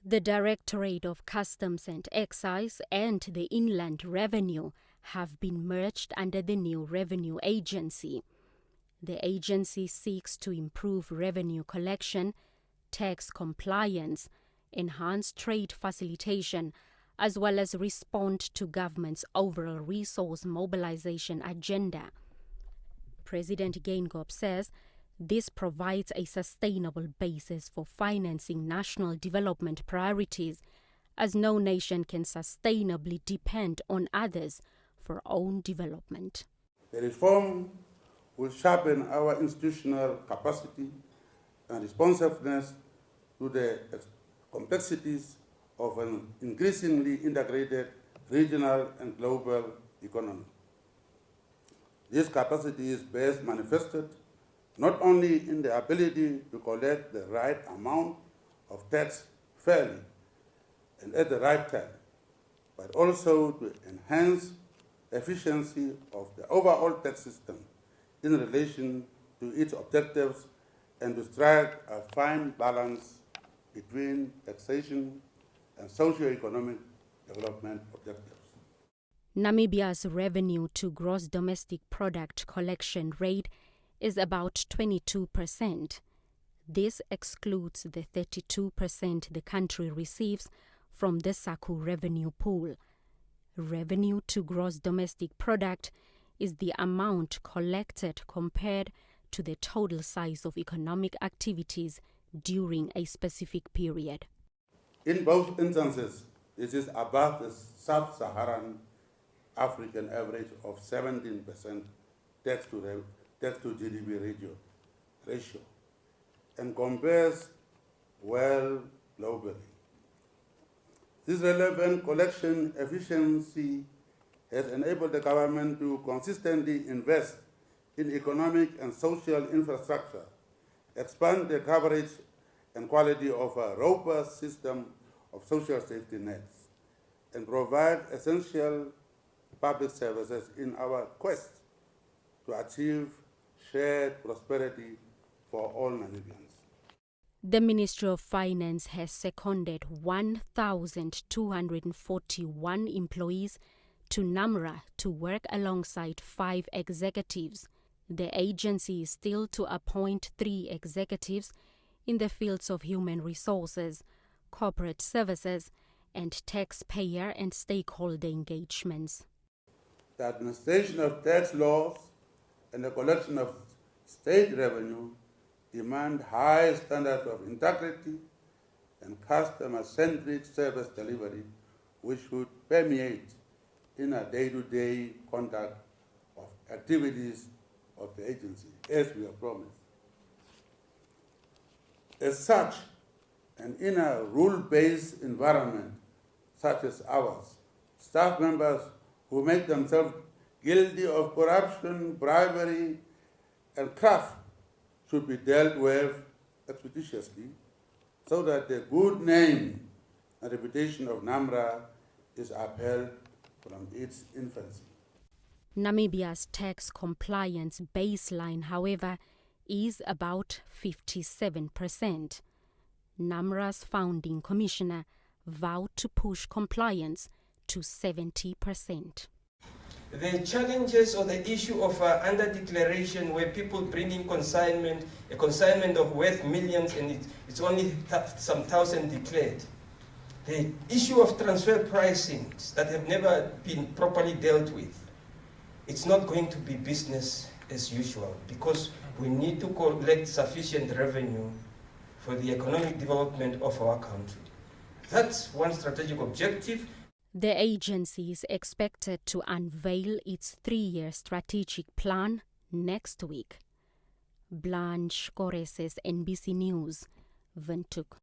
The Directorate of Customs and Excise and the Inland Revenue have been merged under the new Revenue Agency. The agency seeks to improve revenue collection, tax compliance, enhance trade facilitation, as well as respond to government's overall resource mobilization agenda. President Geingob says this provides a sustainable basis for financing national development priorities, as no nation can sustainably depend on others for own development. The reform will sharpen our institutional capacity and responsiveness to the complexities of an increasingly integrated regional and global economy. This capacity is best manifested not only in the ability to collect the right amount of tax fairly and at the right time, but also to enhance the efficiency of the overall tax system in relation to its objectives and to strike a fine balance between taxation and socio-economic development objectives. Namibia's revenue to gross domestic product collection rate is about 22%. This excludes the 32% the country receives from the SACU revenue pool. Revenue to gross domestic product is the amount collected compared to the total size of economic activities during a specific period. In both instances, this is above the sub-Saharan African average of 17% tax to GDP ratio and compares well globally. This relevant collection efficiency has enabled the government to consistently invest in economic and social infrastructure, expand the coverage and quality of a robust system of social safety nets, and provide essential public services in our quest to achieve shared prosperity for all Namibians. The Ministry of Finance has seconded 1,241 employees to NAMRA to work alongside 5 executives. The agency is still to appoint 3 executives in the fields of human resources, corporate services, and taxpayer and stakeholder engagements. The administration of tax laws and the collection of state revenue demand high standards of integrity and customer-centric service delivery, which should permeate in a day-to-day conduct of activities of the agency, as we have promised. As such, and in a rule-based environment such as ours, staff members who make themselves guilty of corruption, bribery, and graft should be dealt with expeditiously so that the good name and reputation of NAMRA is upheld from its infancy. Namibia's tax compliance baseline, however, is about 57%. NAMRA's founding commissioner vowed to push compliance to 70%. The challenges or the issue of under-declaration, where people bring in consignment, a consignment of worth millions, and it's only some thousand declared. The issue of transfer pricings that have never been properly dealt with. It's not going to be business as usual, because we need to collect sufficient revenue for the economic development of our country. That's one strategic objective. The agency is expected to unveil its 3-year strategic plan next week. Blanche Koreses, NBC News, Windhoek.